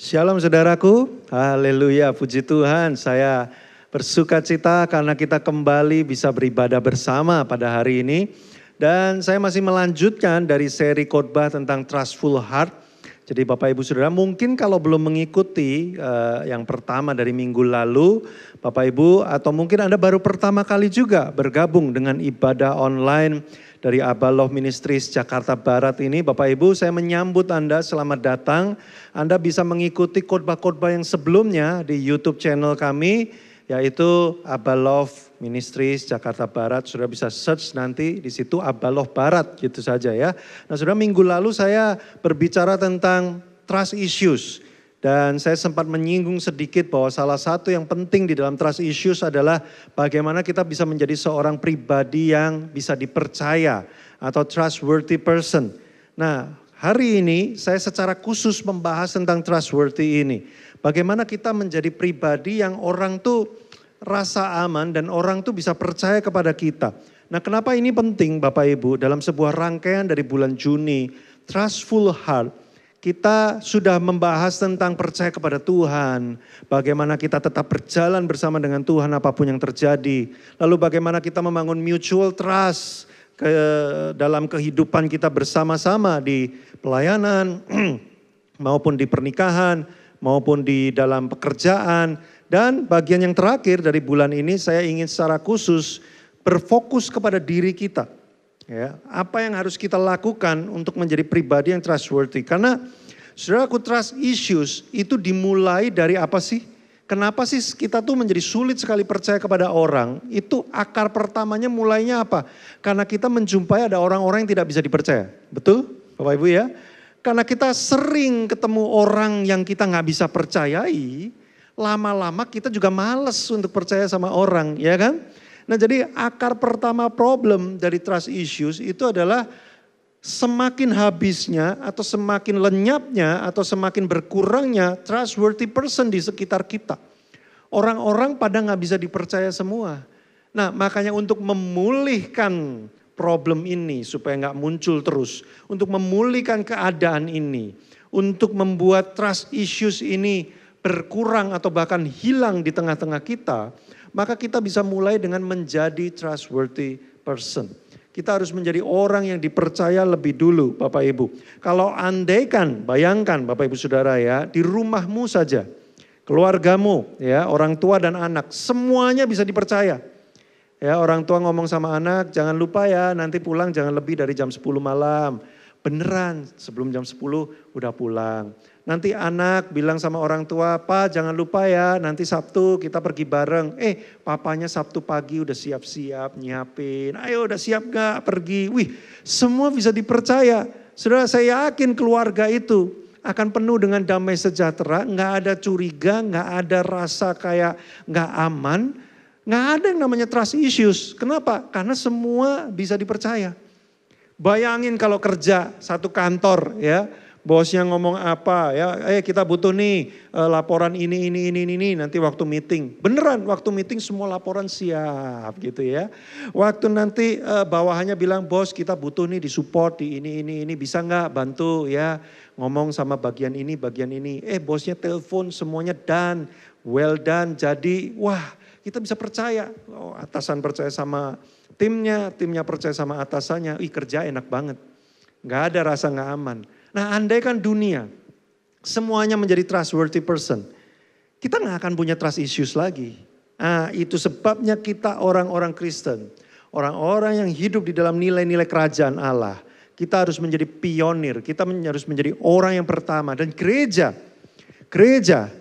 Shalom saudaraku, haleluya, puji Tuhan. Saya bersuka cita karena kita kembali bisa beribadah bersama pada hari ini. Dan saya masih melanjutkan dari seri khotbah tentang Trustful Heart. Jadi Bapak Ibu Saudara mungkin kalau belum mengikuti yang pertama dari minggu lalu, Bapak Ibu atau mungkin Anda baru pertama kali juga bergabung dengan ibadah online dari Abba Love Ministries Jakarta Barat ini, Bapak Ibu saya menyambut Anda, selamat datang. Anda bisa mengikuti khotbah-khotbah yang sebelumnya di YouTube channel kami, yaitu Abba Love Ministries Jakarta Barat. Sudah bisa search nanti di situ Abba Love Barat gitu saja ya. Nah sudah minggu lalu saya berbicara tentang trust issues. Dan saya sempat menyinggung sedikit bahwa salah satu yang penting di dalam trust issues adalah bagaimana kita bisa menjadi seorang pribadi yang bisa dipercaya atau trustworthy person. Nah, hari ini saya secara khusus membahas tentang trustworthy ini. Bagaimana kita menjadi pribadi yang orang tuh rasa aman dan orang tuh bisa percaya kepada kita. Nah, kenapa ini penting Bapak Ibu? Dalam sebuah rangkaian dari bulan Juni, Trustful Heart, kita sudah membahas tentang percaya kepada Tuhan, bagaimana kita tetap berjalan bersama dengan Tuhan apapun yang terjadi. Lalu bagaimana kita membangun mutual trust dalam kehidupan kita bersama-sama di pelayanan, maupun di pernikahan, maupun di dalam pekerjaan. Dan bagian yang terakhir dari bulan ini saya ingin secara khusus berfokus kepada diri kita. Ya, apa yang harus kita lakukan untuk menjadi pribadi yang trustworthy? Karena saudaraku, trust issues itu dimulai dari apa sih? Kenapa sih kita tuh menjadi sulit sekali percaya kepada orang? Itu akar pertamanya mulainya apa? Karena kita menjumpai ada orang-orang yang tidak bisa dipercaya. Betul Bapak Ibu ya? Karena kita sering ketemu orang yang kita gak bisa percayai, lama-lama kita juga males untuk percaya sama orang, ya kan? Nah jadi akar pertama problem dari trust issues itu adalah semakin habisnya atau semakin lenyapnya atau semakin berkurangnya trustworthy person di sekitar kita. Orang-orang pada gak bisa dipercaya semua. Nah makanya untuk memulihkan problem ini supaya gak muncul terus. Untuk memulihkan keadaan ini. Untuk membuat trust issues ini berkurang atau bahkan hilang di tengah-tengah kita. Maka kita bisa mulai dengan menjadi trustworthy person. Kita harus menjadi orang yang dipercaya lebih dulu Bapak Ibu. Kalau andaikan, bayangkan Bapak Ibu Saudara ya, di rumahmu saja, keluargamu ya, orang tua dan anak, semuanya bisa dipercaya. Ya, orang tua ngomong sama anak, jangan lupa ya nanti pulang jangan lebih dari jam 10 malam. Beneran sebelum jam 10 udah pulang. Nanti anak bilang sama orang tua, Pak jangan lupa ya nanti Sabtu kita pergi bareng. Papanya Sabtu pagi udah siap-siap nyiapin. Ayo udah siap gak pergi? Wih semua bisa dipercaya. Saudara saya yakin keluarga itu akan penuh dengan damai sejahtera. Gak ada curiga, gak ada rasa kayak gak aman. Gak ada yang namanya trust issues. Kenapa? Karena semua bisa dipercaya. Bayangin kalau kerja satu kantor ya. Bosnya ngomong apa ya, kita butuh nih laporan ini nanti waktu meeting. Beneran waktu meeting semua laporan siap gitu ya. Waktu nanti bawahannya bilang bos kita butuh nih disupport di ini bisa nggak bantu ya. Ngomong sama bagian ini. Bosnya telepon semuanya done, well done. Jadi wah kita bisa percaya. Oh, atasan percaya sama timnya percaya sama atasannya. Kerja enak banget. Gak ada rasa gak aman. Nah andai kan dunia semuanya menjadi trustworthy person. Kita gak akan punya trust issues lagi. Nah itu sebabnya kita orang-orang Kristen. Orang-orang yang hidup di dalam nilai-nilai kerajaan Allah. Kita harus menjadi pionir. Kita harus menjadi orang yang pertama. Dan gereja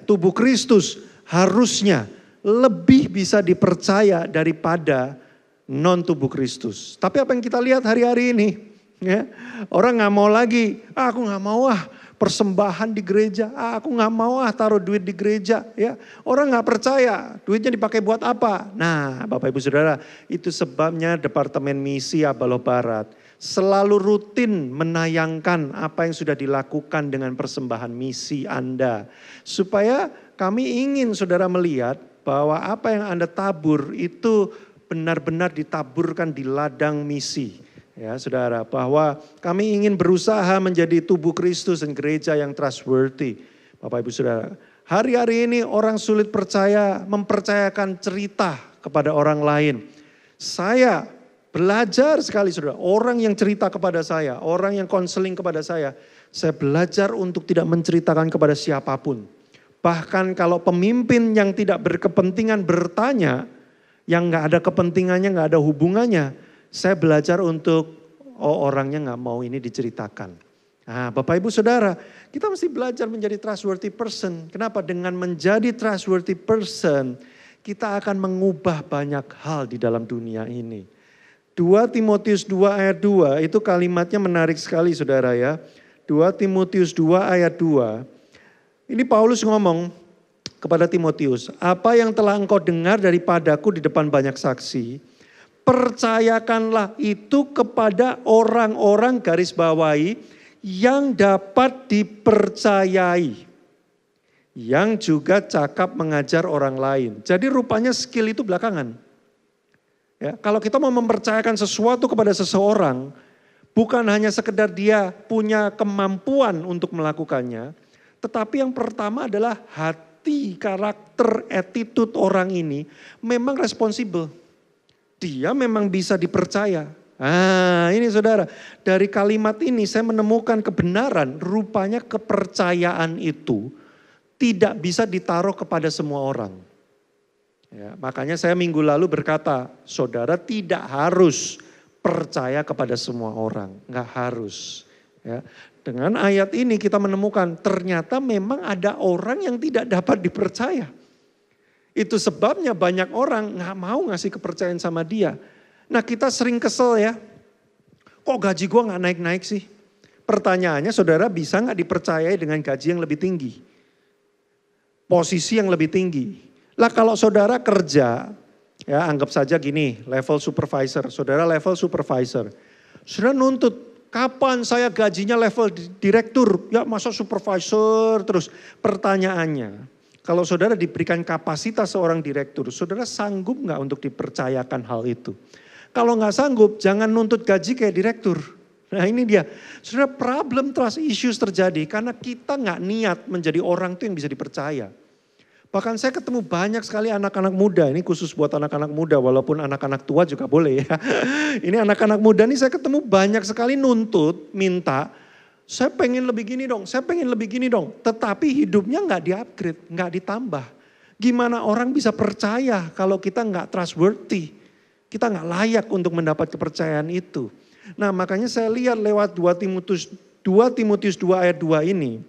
tubuh Kristus harusnya lebih bisa dipercaya daripada non tubuh Kristus. Tapi apa yang kita lihat hari-hari ini? Ya, orang gak mau lagi, aku gak mau persembahan di gereja, aku gak mau taruh duit di gereja. Ya, orang gak percaya duitnya dipakai buat apa. Nah Bapak Ibu Saudara itu sebabnya Departemen Misi Abba Love Barat selalu rutin menayangkan apa yang sudah dilakukan dengan persembahan misi Anda. Supaya kami ingin saudara melihat bahwa apa yang Anda tabur itu benar-benar ditaburkan di ladang misi. Ya saudara, bahwa kami ingin berusaha menjadi tubuh Kristus dan gereja yang trustworthy. Bapak Ibu Saudara, hari-hari ini orang sulit mempercayakan cerita kepada orang lain. Saya belajar sekali saudara, orang yang cerita kepada saya, orang yang konseling kepada saya belajar untuk tidak menceritakan kepada siapapun. Bahkan kalau pemimpin yang tidak berkepentingan bertanya, yang gak ada kepentingannya, gak ada hubungannya, saya belajar untuk, orangnya gak mau ini diceritakan. Nah, Bapak Ibu Saudara, kita mesti belajar menjadi trustworthy person. Kenapa? Dengan menjadi trustworthy person, kita akan mengubah banyak hal di dalam dunia ini. 2 Timotius 2 ayat 2 itu kalimatnya menarik sekali saudara ya. 2 Timotius 2 ayat 2. Ini Paulus ngomong kepada Timotius, apa yang telah engkau dengar daripadaku di depan banyak saksi, percayakanlah itu kepada orang-orang garis bawahi yang dapat dipercayai, yang juga cakap mengajar orang lain. Jadi rupanya skill itu belakangan. Ya, kalau kita mau mempercayakan sesuatu kepada seseorang, bukan hanya sekedar dia punya kemampuan untuk melakukannya, tetapi yang pertama adalah hati, karakter, attitude orang ini memang responsibel. Dia memang bisa dipercaya. Nah ini saudara, dari kalimat ini saya menemukan kebenaran, rupanya kepercayaan itu tidak bisa ditaruh kepada semua orang. Ya, makanya saya minggu lalu berkata, saudara tidak harus percaya kepada semua orang, nggak harus. Ya, dengan ayat ini kita menemukan ternyata memang ada orang yang tidak dapat dipercaya. Itu sebabnya banyak orang nggak mau ngasih kepercayaan sama dia. Nah kita sering kesel ya, kok gaji gue gak naik-naik sih? Pertanyaannya saudara bisa gak dipercayai dengan gaji yang lebih tinggi? Posisi yang lebih tinggi. Lah kalau saudara kerja, ya anggap saja gini, level supervisor, saudara level supervisor. Saudara nuntut, kapan saya gajinya level direktur? Ya masa supervisor terus. Pertanyaannya, kalau saudara diberikan kapasitas seorang direktur, saudara sanggup gak untuk dipercayakan hal itu? Kalau nggak sanggup, jangan nuntut gaji kayak direktur. Nah ini dia, saudara problem trust issues terjadi karena kita nggak niat menjadi orang tuh yang bisa dipercaya. Bahkan saya ketemu banyak sekali anak-anak muda, ini khusus buat anak-anak muda walaupun anak-anak tua juga boleh ya. Ini anak-anak muda nih saya ketemu banyak sekali nuntut, minta, saya pengen lebih gini dong, saya pengen lebih gini dong. Tetapi hidupnya nggak di-upgrade, nggak ditambah. Gimana orang bisa percaya kalau kita nggak trustworthy? Kita nggak layak untuk mendapat kepercayaan itu. Nah makanya saya lihat lewat 2 Timotius 2 ayat 2 ini.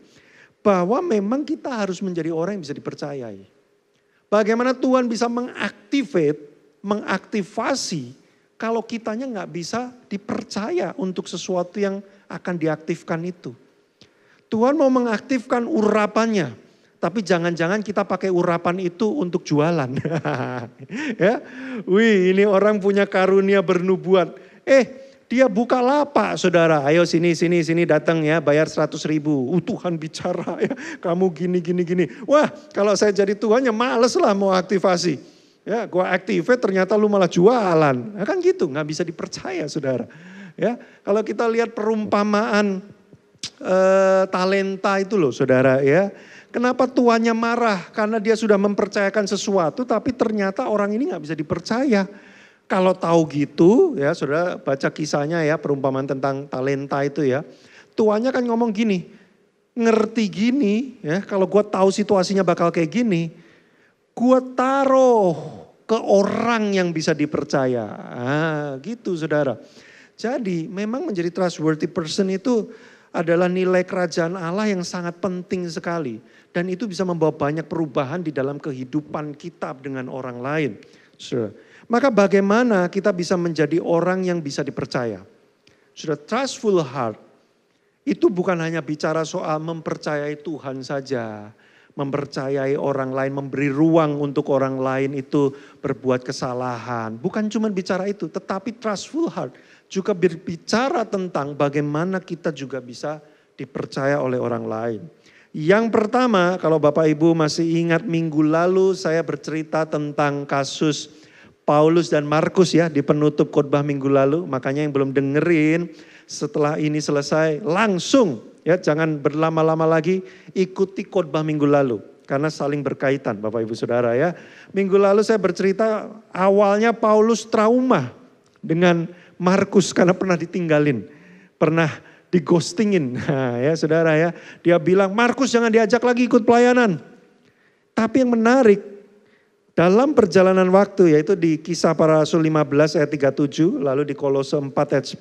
Bahwa memang kita harus menjadi orang yang bisa dipercayai. Bagaimana Tuhan bisa mengaktifasi kalau kitanya nggak bisa dipercaya untuk sesuatu yang akan diaktifkan itu. Tuhan mau mengaktifkan urapannya. Tapi jangan-jangan kita pakai urapan itu untuk jualan. Ya, wih ini orang punya karunia bernubuat. Dia buka lapak saudara. Ayo sini datang ya bayar 100.000. Tuhan bicara ya kamu gini. Wah kalau saya jadi Tuhan ya males lah mau aktivasi. Ya gua activate ternyata lu malah jualan. Nah, kan gitu nggak bisa dipercaya saudara. Ya kalau kita lihat perumpamaan talenta itu loh saudara ya. Kenapa tuannya marah? Karena dia sudah mempercayakan sesuatu tapi ternyata orang ini gak bisa dipercaya. Kalau tahu gitu ya saudara baca kisahnya ya perumpamaan tentang talenta itu ya. Tuannya kan ngomong gini, ngerti gini ya kalau gue tahu situasinya bakal kayak gini. Gue taruh ke orang yang bisa dipercaya. Gitu saudara. Jadi memang menjadi trustworthy person itu adalah nilai kerajaan Allah yang sangat penting sekali. Dan itu bisa membawa banyak perubahan di dalam kehidupan kita dengan orang lain. Maka bagaimana kita bisa menjadi orang yang bisa dipercaya? Sudah trustful heart itu bukan hanya bicara soal mempercayai Tuhan saja. Mempercayai orang lain, memberi ruang untuk orang lain itu berbuat kesalahan. Bukan cuma bicara itu, tetapi trustful heart juga berbicara tentang bagaimana kita juga bisa dipercaya oleh orang lain. Yang pertama, kalau Bapak Ibu masih ingat minggu lalu saya bercerita tentang kasus Paulus dan Markus ya di penutup khotbah minggu lalu. Makanya yang belum dengerin setelah ini selesai langsung Ya, jangan berlama-lama lagi, ikuti khotbah minggu lalu. Karena saling berkaitan Bapak Ibu Saudara ya. Minggu lalu saya bercerita awalnya Paulus trauma dengan Markus karena pernah ditinggalin. Pernah digostingin. Nah, ya Saudara ya. Dia bilang Markus jangan diajak lagi ikut pelayanan. Tapi yang menarik dalam perjalanan waktu yaitu di Kisah Para Rasul 15 ayat 37, lalu di Kolose 4 ayat 10,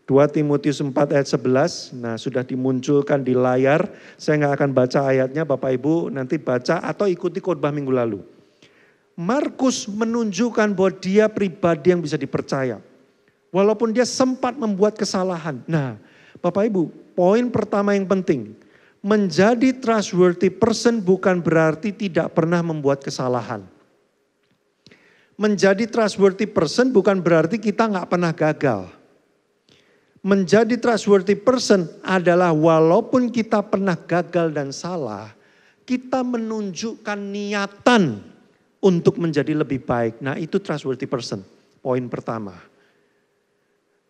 2 Timotius 4 ayat 11, nah sudah dimunculkan di layar. Saya nggak akan baca ayatnya, Bapak Ibu nanti baca atau ikuti khotbah minggu lalu. Markus menunjukkan bahwa dia pribadi yang bisa dipercaya. Walaupun dia sempat membuat kesalahan. Nah Bapak Ibu, poin pertama yang penting. Menjadi trustworthy person bukan berarti tidak pernah membuat kesalahan. Menjadi trustworthy person bukan berarti kita nggak pernah gagal. Menjadi trustworthy person adalah walaupun kita pernah gagal dan salah, kita menunjukkan niatan untuk menjadi lebih baik. Nah itu trustworthy person, poin pertama.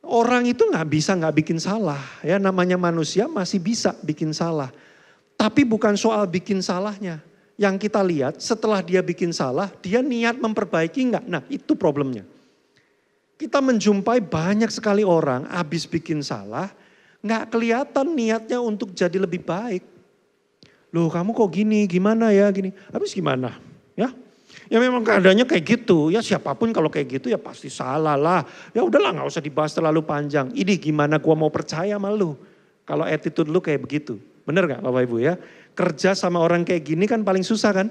Orang itu nggak bikin salah, ya namanya manusia masih bisa bikin salah. Tapi bukan soal bikin salahnya. Yang kita lihat setelah dia bikin salah, dia niat memperbaiki nggak? Nah itu problemnya. Kita menjumpai banyak sekali orang habis bikin salah, nggak kelihatan niatnya untuk jadi lebih baik. Loh kamu kok gini, gimana ya gini. Habis gimana? Ya memang keadaannya kayak gitu. Ya siapapun kalau kayak gitu ya pasti salah lah. Ya udahlah nggak usah dibahas terlalu panjang. Ini gimana gua mau percaya sama lu. Kalau attitude lu kayak begitu. Bener gak Bapak Ibu ya? Kerja sama orang kayak gini kan paling susah kan?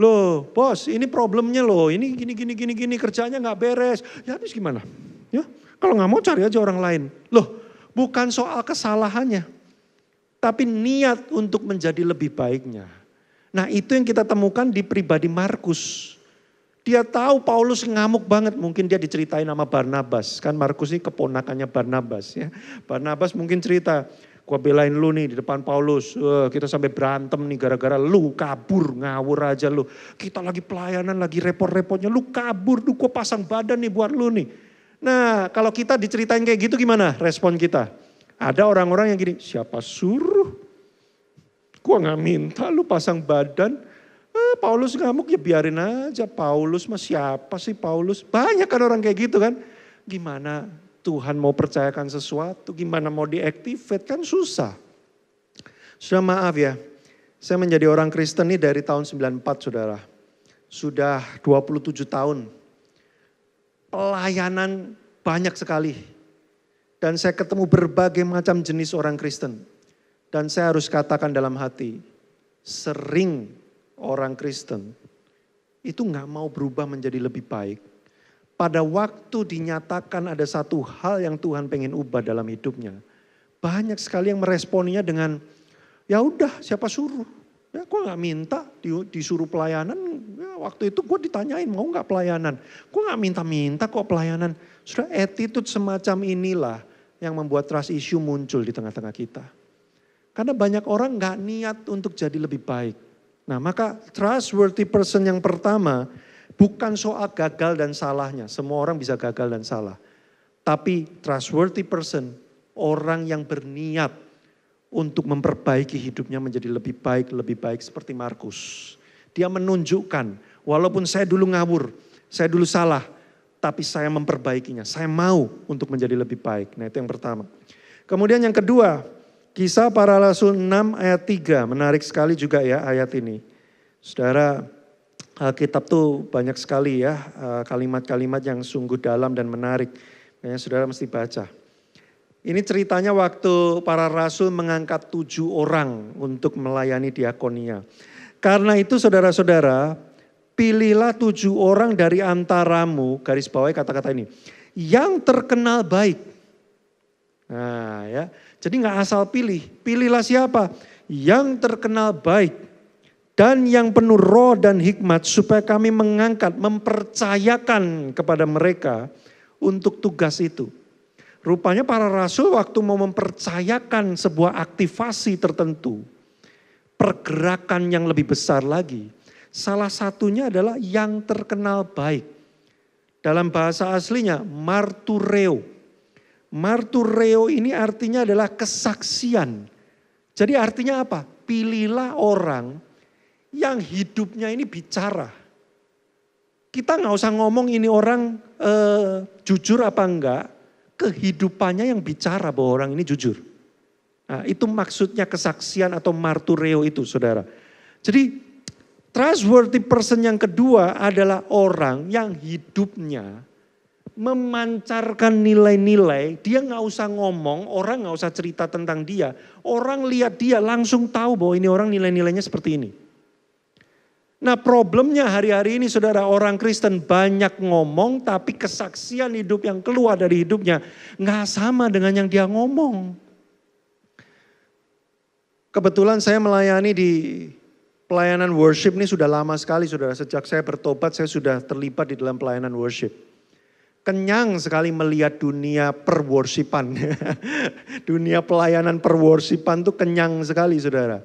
Loh bos ini problemnya loh. Ini gini kerjanya gak beres. Ya habis gimana? Ya kalau gak mau cari aja orang lain. Loh bukan soal kesalahannya. Tapi niat untuk menjadi lebih baiknya. Nah itu yang kita temukan di pribadi Markus. Dia tahu Paulus ngamuk banget, mungkin dia diceritain sama Barnabas. Kan Markus ini keponakannya Barnabas ya. Barnabas mungkin cerita, gua belain lu nih di depan Paulus. Kita sampai berantem nih gara-gara lu kabur, ngawur aja lu. Kita lagi pelayanan, lagi repot-repotnya, lu kabur, gua pasang badan nih buat lu nih. Nah kalau kita diceritain kayak gitu gimana respon kita? Ada orang-orang yang gini, siapa suruh? Gua gak minta lu pasang badan. Paulus ngamuk ya biarin aja. Paulus mah siapa sih Paulus? Banyak kan orang kayak gitu kan. Gimana Tuhan mau percayakan sesuatu. Gimana mau diactivate kan susah. Sudah maaf ya. Saya menjadi orang Kristen ini dari tahun 94 saudara. Sudah 27 tahun. Pelayanan banyak sekali. Dan saya ketemu berbagai macam jenis orang Kristen. Dan saya harus katakan dalam hati, sering orang Kristen itu gak mau berubah menjadi lebih baik. Pada waktu dinyatakan ada satu hal yang Tuhan pengen ubah dalam hidupnya. Banyak sekali yang meresponinya dengan, ya udah siapa suruh. Ya gue gak minta disuruh pelayanan, ya, waktu itu gue ditanyain mau gak pelayanan. Gue gak minta-minta kok pelayanan. Sudah attitude semacam inilah yang membuat trust issue muncul di tengah-tengah kita. Karena banyak orang gak niat untuk jadi lebih baik. Nah maka trustworthy person yang pertama bukan soal gagal dan salahnya. Semua orang bisa gagal dan salah. Tapi trustworthy person, orang yang berniat untuk memperbaiki hidupnya menjadi lebih baik seperti Markus. Dia menunjukkan walaupun saya dulu ngawur, saya dulu salah. Tapi saya memperbaikinya, saya mau untuk menjadi lebih baik. Nah itu yang pertama. Kemudian yang kedua, Kisah Para Rasul 6 ayat 3, menarik sekali juga ya ayat ini. Saudara, Alkitab tuh banyak sekali ya kalimat-kalimat yang sungguh dalam dan menarik. Kayaknya saudara mesti baca. Ini ceritanya waktu para rasul mengangkat 7 orang untuk melayani diakonia. Karena itu saudara-saudara, pilihlah 7 orang dari antaramu, garis bawahi kata-kata ini, yang terkenal baik. Nah ya. Jadi gak asal pilih, pilihlah siapa? Yang terkenal baik dan yang penuh roh dan hikmat supaya kami mengangkat, mempercayakan kepada mereka untuk tugas itu. Rupanya para rasul waktu mau mempercayakan sebuah aktivasi tertentu, pergerakan yang lebih besar lagi, salah satunya adalah yang terkenal baik. Dalam bahasa aslinya martureo. Martureo ini artinya adalah kesaksian. Jadi artinya apa? Pilihlah orang yang hidupnya ini bicara. Kita nggak usah ngomong ini orang jujur apa enggak. Kehidupannya yang bicara bahwa orang ini jujur. Nah, itu maksudnya kesaksian atau martureo itu, saudara. Jadi trustworthy person yang kedua adalah orang yang hidupnya memancarkan nilai-nilai. Dia nggak usah ngomong, orang nggak usah cerita tentang dia. Orang lihat dia langsung tahu bahwa ini orang nilai-nilainya seperti ini. Nah problemnya hari-hari ini saudara, orang Kristen banyak ngomong tapi kesaksian hidup yang keluar dari hidupnya nggak sama dengan yang dia ngomong. Kebetulan saya melayani di pelayanan worship ini sudah lama sekali saudara. Sejak saya bertobat saya sudah terlibat di dalam pelayanan worship. Kenyang sekali melihat dunia perworshipan. Dunia pelayanan perworshipan itu kenyang sekali saudara.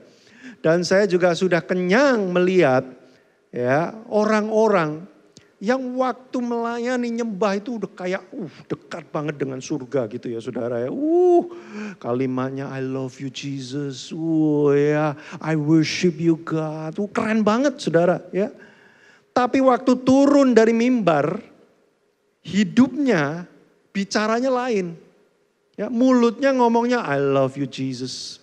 Dan saya juga sudah kenyang melihat ya orang-orang yang waktu melayani nyembah itu udah kayak dekat banget dengan surga gitu ya saudara ya. Kalimatnya I love you Jesus. Ya, I worship you God. Keren banget saudara ya. Tapi waktu turun dari mimbar, hidupnya bicaranya lain. Ya, mulutnya ngomongnya I love you Jesus.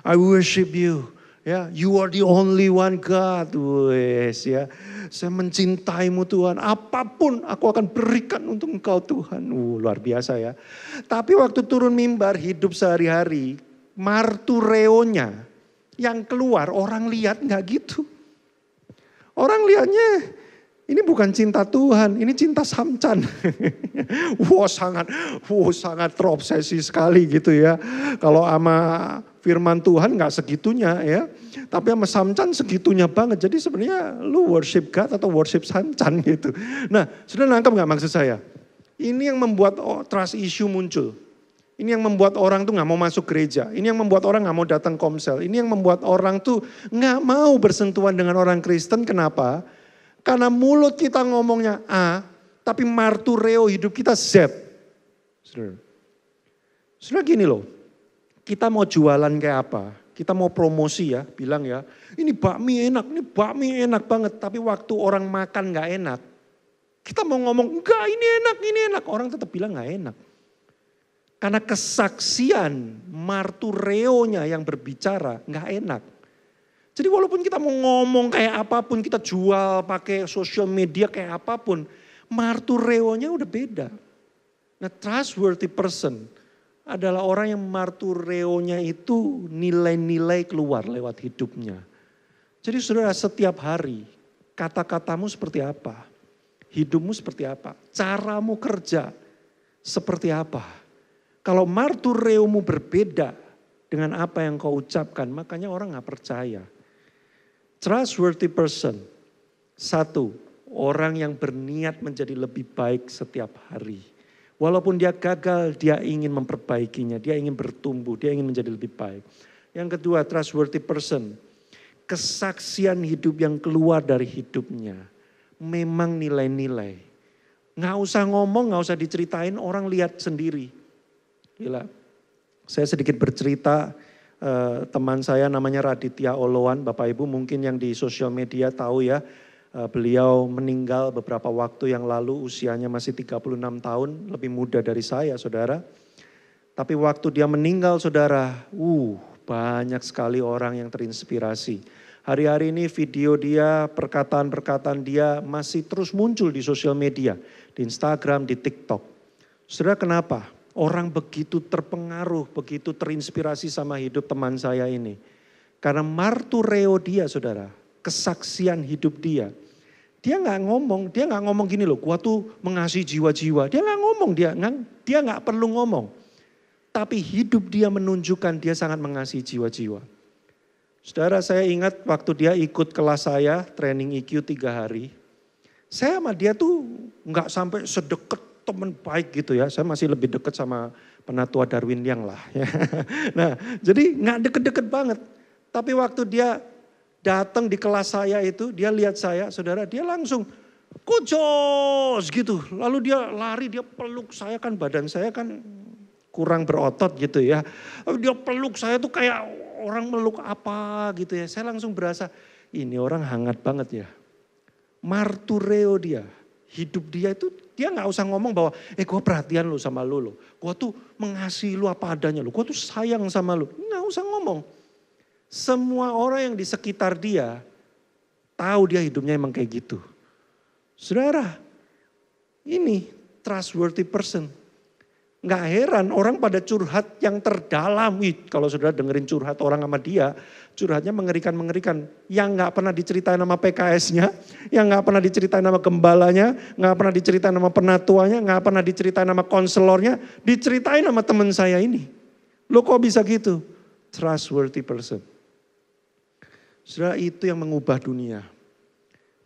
I worship you. Ya, you are the only one God. Wes ya. Saya mencintaimu Tuhan. Apapun aku akan berikan untuk Engkau Tuhan. Luar biasa ya. Tapi waktu turun mimbar hidup sehari-hari, martureonya yang keluar orang lihat nggak gitu. Orang lihatnya ini bukan cinta Tuhan, ini cinta samcan. sangat terobsesi sekali gitu ya. Kalau sama firman Tuhan gak segitunya ya. Tapi sama samcan segitunya banget. Jadi sebenarnya lu worship God atau worship samcan gitu. Nah sudah nangkep gak maksud saya? Ini yang membuat trust issue muncul. Ini yang membuat orang tuh gak mau masuk gereja. Ini yang membuat orang gak mau datang komsel. Ini yang membuat orang tuh gak mau bersentuhan dengan orang Kristen. Kenapa? Karena mulut kita ngomongnya A, tapi martureo hidup kita Z. Sudah gini loh, kita mau jualan kayak apa? Kita mau promosi ya, bilang ya, ini bakmi enak banget. Tapi waktu orang makan gak enak, kita mau ngomong, enggak ini enak. Orang tetap bilang gak enak. Karena kesaksian martureonya yang berbicara gak enak. Jadi walaupun kita mau ngomong kayak apapun, kita jual pakai sosial media kayak apapun, martureonya udah beda. Nah trustworthy person adalah orang yang martureonya itu nilai-nilai keluar lewat hidupnya. Jadi saudara setiap hari kata-katamu seperti apa, hidupmu seperti apa, caramu kerja seperti apa. Kalau martureomu berbeda dengan apa yang kau ucapkan, makanya orang gak percaya. Trustworthy person, satu, orang yang berniat menjadi lebih baik setiap hari. Walaupun dia gagal, dia ingin memperbaikinya, dia ingin bertumbuh, dia ingin menjadi lebih baik. Yang kedua, trustworthy person, kesaksian hidup yang keluar dari hidupnya. Memang nilai-nilai. Nggak usah ngomong, nggak usah diceritain, orang lihat sendiri. Gila, saya sedikit bercerita. Teman saya namanya Raditya Oloan, Bapak Ibu mungkin yang di sosial media tahu ya, beliau meninggal beberapa waktu yang lalu, usianya masih 36 tahun, lebih muda dari saya saudara. Tapi waktu dia meninggal saudara, banyak sekali orang yang terinspirasi. Hari-hari ini video dia, perkataan-perkataan dia masih terus muncul di sosial media, di Instagram, di TikTok. Saudara kenapa? Orang begitu terpengaruh, begitu terinspirasi sama hidup teman saya ini. Karena martureo dia saudara, kesaksian hidup dia. Dia nggak ngomong gini loh, gua tuh mengasihi jiwa-jiwa. Dia nggak ngomong, dia nggak perlu ngomong. Tapi hidup dia menunjukkan dia sangat mengasihi jiwa-jiwa. Saudara saya ingat waktu dia ikut kelas saya, training EQ 3 hari. Saya sama dia tuh nggak sampai sedekat teman baik gitu ya, saya masih lebih dekat sama penatua Darwin Yang lah. Ya. Nah jadi nggak deket-deket banget. Tapi waktu dia datang di kelas saya itu, dia lihat saya, saudara, dia langsung kujos gitu. Lalu dia lari, dia peluk saya kan, badan saya kan kurang berotot gitu ya. Dia peluk saya tuh kayak orang meluk apa gitu ya. Saya langsung berasa ini orang hangat banget ya. Martureo dia. Hidup dia itu dia gak usah ngomong bahwa gue perhatian lu sama lu. Gue tuh mengasihi lu apa adanya lu. Gue tuh sayang sama lu. Gak usah ngomong. Semua orang yang di sekitar dia tahu dia hidupnya emang kayak gitu. Saudara, ini trustworthy person. Nggak heran orang pada curhat yang terdalam. Kalau saudara dengerin curhat orang sama dia, curhatnya mengerikan-mengerikan. Yang nggak pernah diceritain nama PKS-nya, yang nggak pernah diceritain nama gembalanya, nggak pernah diceritain nama penatuanya, nggak pernah diceritain nama konselornya, diceritain nama teman saya ini. Lo kok bisa gitu? Trustworthy person. Saudara, itu yang mengubah dunia.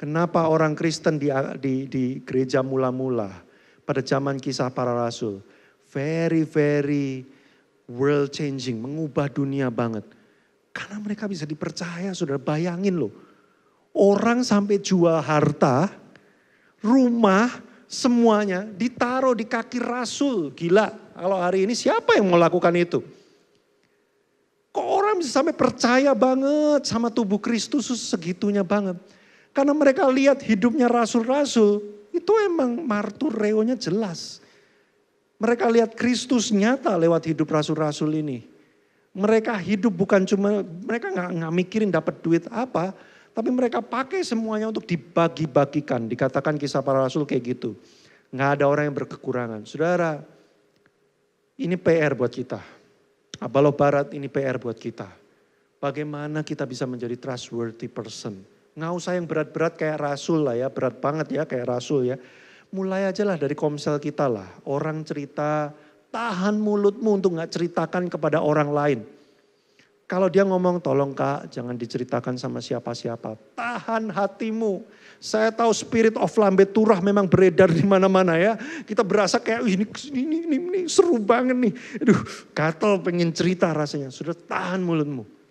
Kenapa orang Kristen di gereja mula-mula pada zaman Kisah Para Rasul very world changing, mengubah dunia banget. Karena mereka bisa dipercaya, saudara, bayangin loh. Orang sampai jual harta, rumah, semuanya ditaruh di kaki Rasul. Gila, kalau hari ini siapa yang mau lakukan itu? Kok orang bisa sampai percaya banget sama tubuh Kristus segitunya banget? Karena mereka lihat hidupnya rasul-rasul, itu emang martureonya jelas. Mereka lihat Kristus nyata lewat hidup rasul-rasul ini. Mereka hidup bukan cuma, mereka gak mikirin dapat duit apa, tapi mereka pakai semuanya untuk dibagi-bagikan. Dikatakan Kisah Para Rasul kayak gitu. Gak ada orang yang berkekurangan. Saudara, ini PR buat kita. Abalo Barat ini PR buat kita. Bagaimana kita bisa menjadi trustworthy person. Nggak usah yang berat-berat kayak rasul lah ya, berat banget ya kayak rasul ya. Mulai aja lah dari komsel kita lah. Orang cerita, tahan mulutmu untuk gak ceritakan kepada orang lain. Kalau dia ngomong, tolong Kak jangan diceritakan sama siapa-siapa. Tahan hatimu. Saya tahu spirit of lambe turah memang beredar di mana-mana ya. Kita berasa kayak ini seru banget nih. Aduh, gatel pengen cerita rasanya. Sudah tahan mulutmu.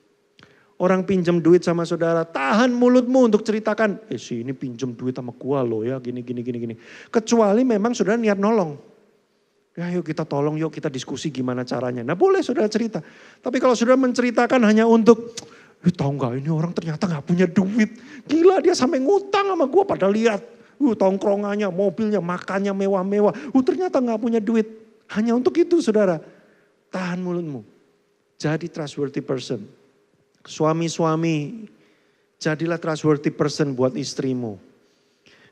Orang pinjam duit sama saudara, tahan mulutmu untuk ceritakan. Si ini pinjam duit sama gua loh ya, gini. Kecuali memang saudara niat nolong. Ya yuk kita tolong, yuk kita diskusi gimana caranya. Nah boleh saudara cerita. Tapi kalau saudara menceritakan hanya untuk, tahu gak ini orang ternyata gak punya duit. Gila dia sampai ngutang sama gua pada lihat. Tongkrongannya, mobilnya, makannya mewah-mewah. Ternyata gak punya duit. Hanya untuk itu saudara. Tahan mulutmu. Jadi trustworthy person. Suami-suami, jadilah trustworthy person buat istrimu.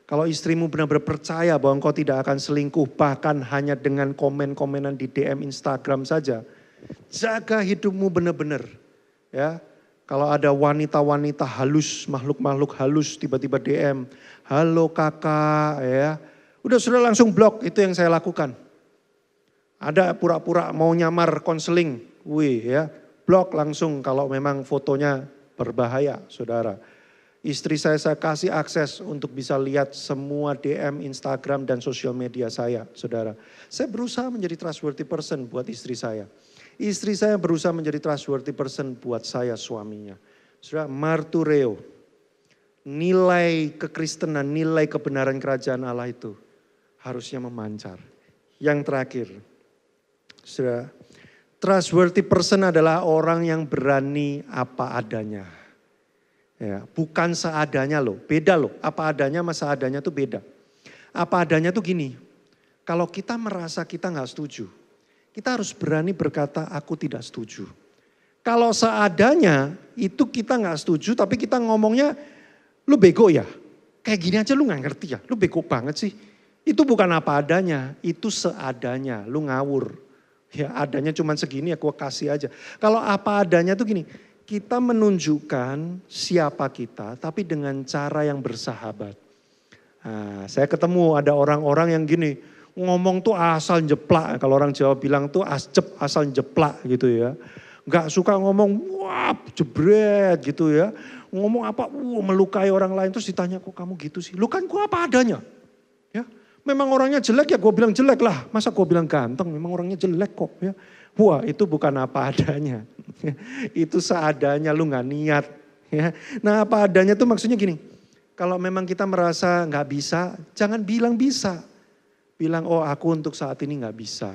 Kalau istrimu benar-benar percaya bahwa engkau tidak akan selingkuh, bahkan hanya dengan komen-komenan di DM Instagram saja. Jaga hidupmu benar-benar. Ya, kalau ada wanita-wanita halus, makhluk-makhluk halus tiba-tiba DM, halo kakak ya. Udah sudah langsung blok, itu yang saya lakukan. Ada pura-pura mau nyamar konseling, ya. Blok langsung kalau memang fotonya berbahaya, saudara. Istri saya kasih akses untuk bisa lihat semua DM, Instagram, dan sosial media saya, saudara. Saya berusaha menjadi trustworthy person buat istri saya. Istri saya berusaha menjadi trustworthy person buat saya, suaminya. Saudara, martureo, nilai kekristenan, nilai kebenaran kerajaan Allah itu harusnya memancar. Yang terakhir, saudara, trustworthy person adalah orang yang berani apa adanya. Ya, bukan seadanya loh, beda loh. Apa adanya sama seadanya tuh beda. Apa adanya tuh gini, kalau kita merasa kita gak setuju, kita harus berani berkata aku tidak setuju. Kalau seadanya itu kita gak setuju tapi kita ngomongnya lu bego ya. Kayak gini aja lu gak ngerti ya, lu bego banget sih. Itu bukan apa adanya, itu seadanya, lu ngawur. Ya adanya cuma segini ya gue kasih aja. Kalau apa adanya tuh gini, kita menunjukkan siapa kita tapi dengan cara yang bersahabat. Nah, saya ketemu ada orang-orang yang gini, ngomong tuh asal jeplak. Kalau orang Jawa bilang tuh asal jeplak gitu ya. Gak suka ngomong wah jebret gitu ya. Ngomong apa melukai orang lain terus ditanya kok kamu gitu sih. Lu kan gue apa adanya. Ya. Memang orangnya jelek ya gue bilang jelek lah. Masa gue bilang ganteng memang orangnya jelek kok ya. Wah itu bukan apa adanya. Itu seadanya lu gak niat. Ya. Nah apa adanya tuh maksudnya gini. Kalau memang kita merasa gak bisa jangan bilang bisa. Bilang oh aku untuk saat ini gak bisa.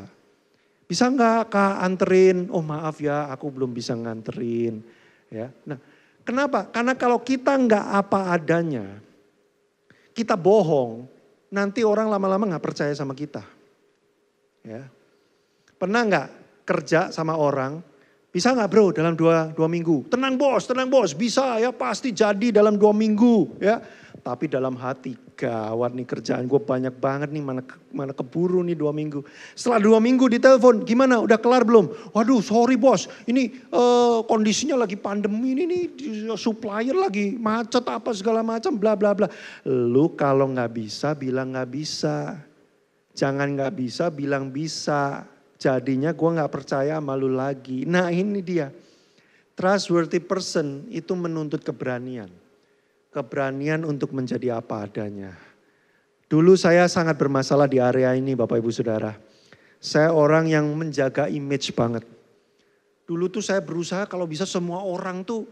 Bisa nggak Kak anterin? Oh maaf ya, aku belum bisa nganterin. Ya, nah kenapa? Karena kalau kita nggak apa adanya, kita bohong, nanti orang lama-lama nggak percaya sama kita. Ya, pernah nggak kerja sama orang? Bisa nggak bro dalam dua minggu? Tenang bos, bisa ya pasti jadi dalam 2 minggu ya. Tapi dalam hati, gawat nih kerjaan gue banyak banget nih, mana keburu nih 2 minggu. Setelah 2 minggu ditelepon, gimana udah kelar belum? Waduh sorry bos, ini kondisinya lagi pandemi ini nih, supplier lagi macet apa segala macam bla bla bla. Lu kalau nggak bisa bilang nggak bisa. Jangan nggak bisa bilang bisa. Jadinya gue gak percaya sama lu lagi. Nah ini dia. Trustworthy person itu menuntut keberanian. Keberanian untuk menjadi apa adanya. Dulu saya sangat bermasalah di area ini Bapak Ibu Saudara. Saya orang yang menjaga image banget. Dulu tuh saya berusaha kalau bisa semua orang tuh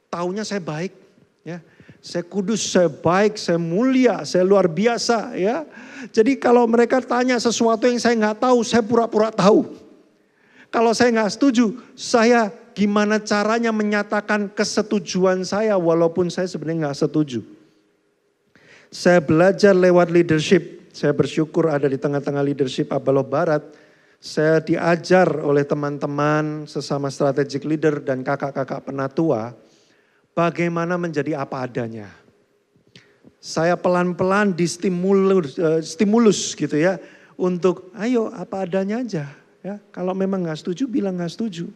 taunya saya baik. Ya. Saya kudus, saya baik, saya mulia, saya luar biasa ya. Jadi kalau mereka tanya sesuatu yang saya nggak tahu, saya pura-pura tahu. Kalau saya nggak setuju, saya gimana caranya menyatakan kesetujuan saya walaupun saya sebenarnya nggak setuju. Saya belajar lewat leadership, saya bersyukur ada di tengah-tengah leadership Abaloh Barat. Saya diajar oleh teman-teman sesama strategic leader dan kakak-kakak penatua. Bagaimana menjadi apa adanya. Saya pelan-pelan stimulus gitu ya. Untuk ayo apa adanya aja. Ya, kalau memang gak setuju bilang gak setuju.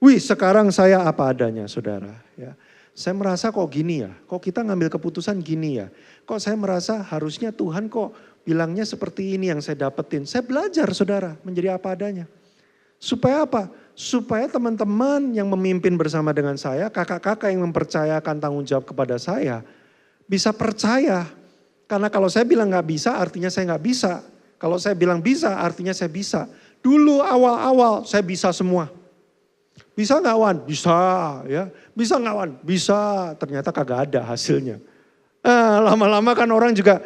Wih sekarang saya apa adanya saudara. Ya, saya merasa kok gini ya. Kok kita ngambil keputusan gini ya. Kok saya merasa harusnya Tuhan kok bilangnya seperti ini yang saya dapetin. Saya belajar saudara menjadi apa adanya. Supaya apa? Supaya teman-teman yang memimpin bersama dengan saya, kakak-kakak yang mempercayakan tanggung jawab kepada saya, bisa percaya. Karena kalau saya bilang gak bisa artinya saya gak bisa. Kalau saya bilang bisa artinya saya bisa. Dulu awal-awal saya bisa semua. Bisa gak Wan? Bisa ya. Bisa gak Wan? Bisa. Ternyata kagak ada hasilnya. Lama-lama kan orang juga,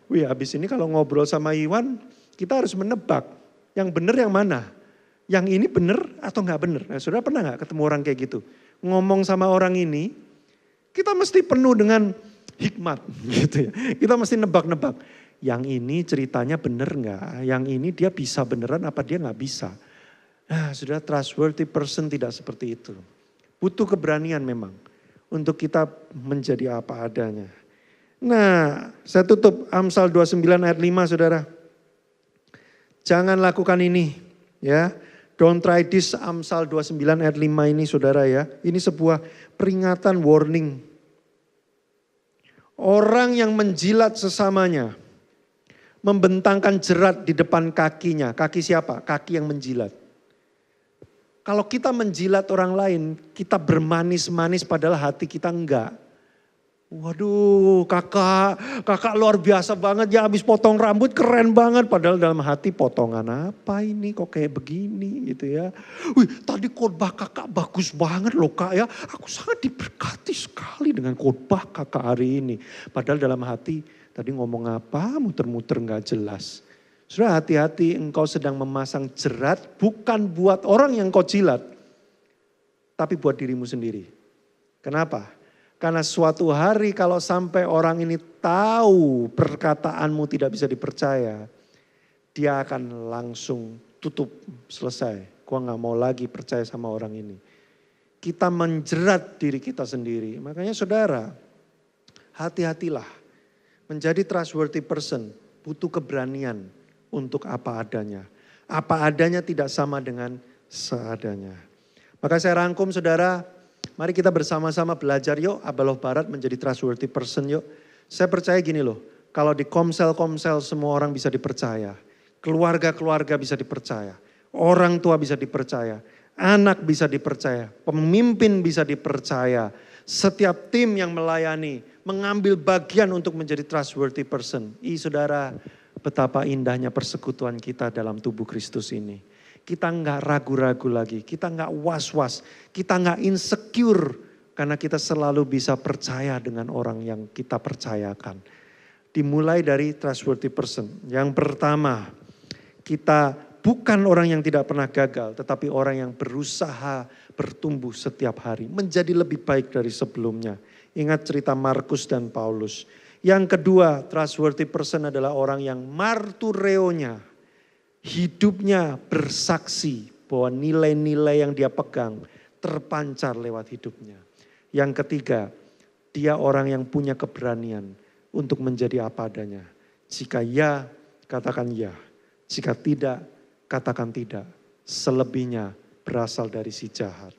wih habis ini kalau ngobrol sama Iwan, kita harus menebak. Yang benar yang mana? Yang ini benar atau enggak benar? Nah, saudara pernah enggak ketemu orang kayak gitu? Ngomong sama orang ini, kita mesti penuh dengan hikmat gitu ya. Kita mesti nebak-nebak. Yang ini ceritanya benar enggak? Yang ini dia bisa beneran apa dia enggak bisa? Nah, saudara trustworthy person tidak seperti itu. Butuh keberanian memang untuk kita menjadi apa adanya. Nah, saya tutup Amsal 29 ayat 5 saudara. Jangan lakukan ini ya. Don't try this, Amsal 29 ayat 5 ini saudara ya. Ini sebuah peringatan warning. Orang yang menjilat sesamanya. Membentangkan jerat di depan kakinya. Kaki siapa? Kaki yang menjilat. Kalau kita menjilat orang lain, kita bermanis-manis padahal hati kita enggak. Waduh kakak luar biasa banget ya habis potong rambut keren banget. Padahal dalam hati potongan apa ini kok kayak begini gitu ya. Wih tadi khotbah kakak bagus banget loh kak ya. Aku sangat diberkati sekali dengan khotbah kakak hari ini. Padahal dalam hati tadi ngomong apa muter-muter gak jelas. Sudah hati-hati engkau sedang memasang jerat bukan buat orang yang kau jilat. Tapi buat dirimu sendiri. Kenapa? Karena suatu hari kalau sampai orang ini tahu perkataanmu tidak bisa dipercaya. Dia akan langsung tutup, selesai. Gua gak mau lagi percaya sama orang ini. Kita menjerat diri kita sendiri. Makanya saudara, hati-hatilah. Menjadi trustworthy person butuh keberanian untuk apa adanya. Apa adanya tidak sama dengan seadanya. Maka saya rangkum saudara, mari kita bersama-sama belajar yuk, Abaloh Barat menjadi trustworthy person yuk. Saya percaya gini loh, kalau di komsel-komsel semua orang bisa dipercaya. Keluarga-keluarga bisa dipercaya. Orang tua bisa dipercaya. Anak bisa dipercaya. Pemimpin bisa dipercaya. Setiap tim yang melayani, mengambil bagian untuk menjadi trustworthy person. Saudara, betapa indahnya persekutuan kita dalam tubuh Kristus ini. Kita enggak ragu-ragu lagi, kita enggak was-was, kita enggak insecure. Karena kita selalu bisa percaya dengan orang yang kita percayakan. Dimulai dari trustworthy person. Yang pertama, kita bukan orang yang tidak pernah gagal, tetapi orang yang berusaha bertumbuh setiap hari, menjadi lebih baik dari sebelumnya. Ingat cerita Markus dan Paulus. Yang kedua, trustworthy person adalah orang yang martureonya, hidupnya bersaksi bahwa nilai-nilai yang dia pegang terpancar lewat hidupnya. Yang ketiga, dia orang yang punya keberanian untuk menjadi apa adanya. Jika ya, katakan ya. Jika tidak, katakan tidak. Selebihnya berasal dari si jahat.